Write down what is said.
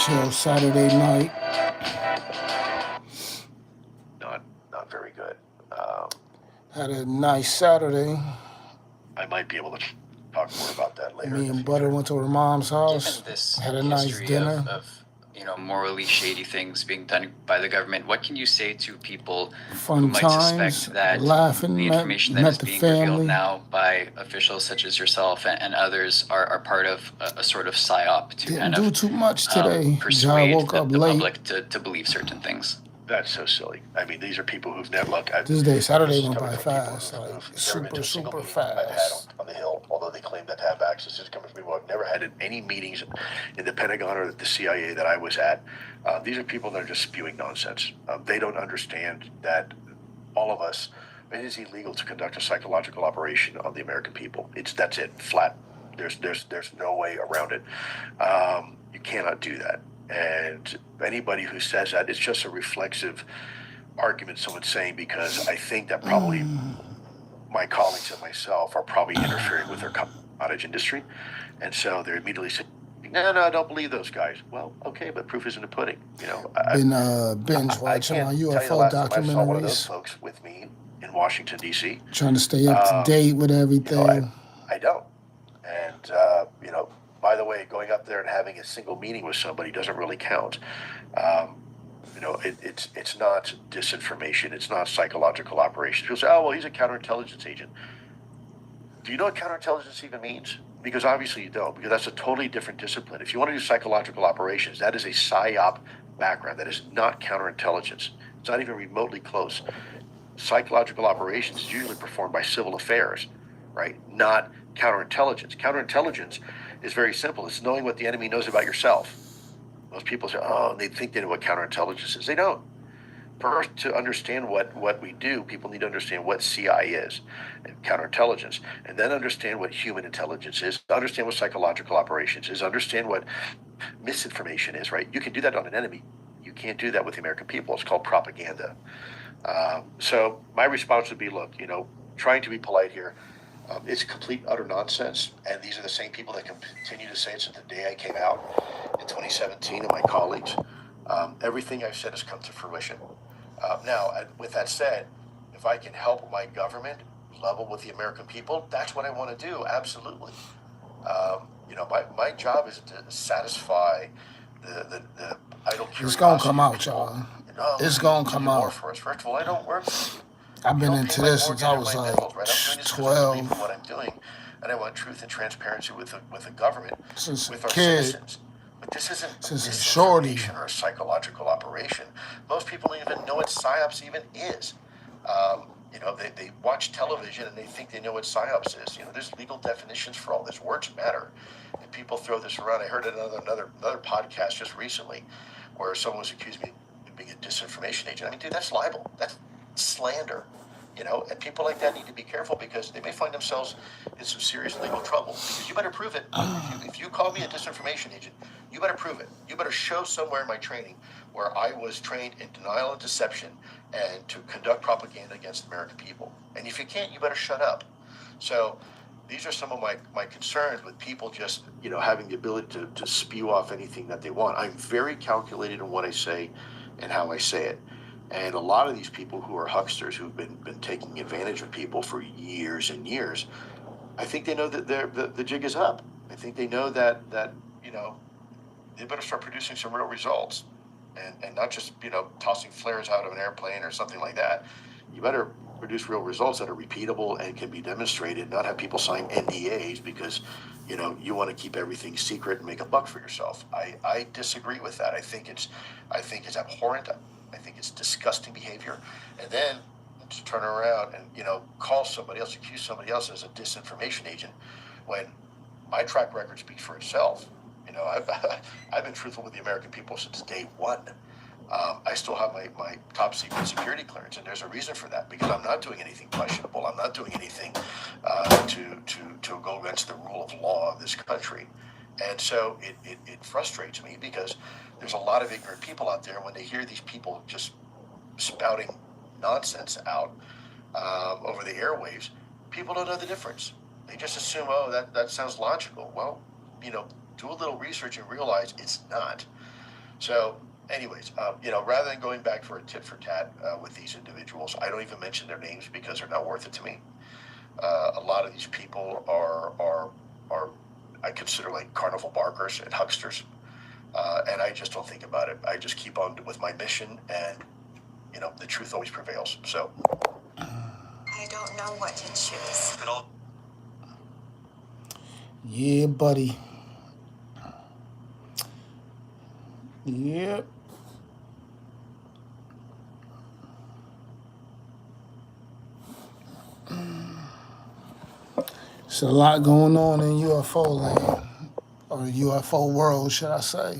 chill Saturday night. Not very good. Had a nice Saturday. I might be able to talk more about that later Me in the and Butter future. went to her mom's house. Given this Had a nice history dinner. of morally shady things being done by the government, what can you say to people who Fun might times. suspect that Laughing. the information that Met is the being revealed family. now by officials such as yourself and others are part of a sort of psyop to Didn't kind do of too much today. John persuade woke up the late. public to believe certain things? That's so silly. I mean, these are people who've never looked. This day, Saturday This is went coming by from people fast. Like who've never been to a single super meeting I've had fast. on the Hill, although they claim that to have access. This is coming from people who've never had any meetings in the Pentagon or the CIA that I was at. These are people that are just spewing nonsense. They don't understand that all of us, it is illegal to conduct a psychological operation on the American people. That's it, flat. There's no way around it. You cannot do that. And anybody who says that, it's just a reflexive argument someone's saying, because I think that probably my colleagues and myself are probably interfering with their cottage industry. And so they're immediately saying, no, I don't believe those guys. Well, okay, but proof is in the pudding. Been binge watching my UFO documentaries. documentaries. With me in Washington, D.C. Trying to stay up to date with everything. I don't. And, by the way, going up there and having a single meeting with somebody doesn't really count. It's not disinformation. It's not psychological operations. People say, oh, well, he's a counterintelligence agent. Do you know what counterintelligence even means? Because obviously you don't, because that's a totally different discipline. If you want to do psychological operations, that is a PSYOP background. That is not counterintelligence. It's not even remotely close. Psychological operations is usually performed by civil affairs, right? Not counterintelligence. Counterintelligence is very simple. It's knowing what the enemy knows about yourself. Most people say, oh, they think they know what counterintelligence is. They don't. First, to understand what we do, people need to understand what CI is, and counterintelligence, and then understand what human intelligence is, understand what psychological operations is, understand what misinformation is, right? You can do that on an enemy. You can't do that with the American people. It's called propaganda. So my response would be, look, trying to be polite here, it's complete, utter nonsense. And these are the same people that continue to say it since the day I came out in 2017, and my colleagues. Everything I've said has come to fruition. Now, with that said, if I can help my government level with the American people, that's what I want to do, absolutely. My job is to satisfy the idle curiosity. It's gonna come out, y'all. It's gonna come out. For us. First of all, I don't work for you. I've been into this since I was like I'm doing this 12. in what I'm doing, and I want truth and transparency with the government, Since with a our kid. citizens. But this isn't Since a shorty. disinformation or a psychological operation. Most people don't even know what PSYOPs even is. They watch television and they think they know what PSYOPs is. There's legal definitions for all this. Words matter, and people throw this around. I heard another podcast just recently where someone was accusing me of being a disinformation agent. I mean, dude, that's libel. That's slander. And people like that need to be careful, because they may find themselves in some serious legal trouble. Because you better prove it. If you call me a disinformation agent, you better prove it. You better show somewhere in my training where I was trained in denial and deception and to conduct propaganda against the American people. And if you can't, you better shut up. So these are some of my concerns with people just, having the ability to spew off anything that they want. I'm very calculated in what I say and how I say it. And a lot of these people who are hucksters, who've been taking advantage of people for years and years, I think they know that the jig is up. I think they know that they better start producing some real results, and not just tossing flares out of an airplane or something like that. You better produce real results that are repeatable and can be demonstrated. Not have people sign NDAs because you want to keep everything secret and make a buck for yourself. I disagree with that. I think it's abhorrent. I think it's disgusting behavior. And then to turn around and, call somebody else, accuse somebody else as a disinformation agent, when my track record speaks for itself. I've been truthful with the American people since day one. I still have my top secret security clearance, and there's a reason for that, because I'm not doing anything questionable. I'm not doing anything to go against the rule of law of this country. And so it frustrates me, because there's a lot of ignorant people out there. When they hear these people just spouting nonsense out over the airwaves, people don't know the difference. They just assume, oh, that sounds logical. Well, do a little research and realize it's not. So, anyways, rather than going back for a tit for tat with these individuals, I don't even mention their names because they're not worth it to me. A lot of these people are I consider like carnival barkers and hucksters, and I just don't think about it. I just keep on with my mission, and the truth always prevails. So I don't know what to choose. Yeah, buddy. Yep. It's a lot going on in UFO land, or UFO world, should I say.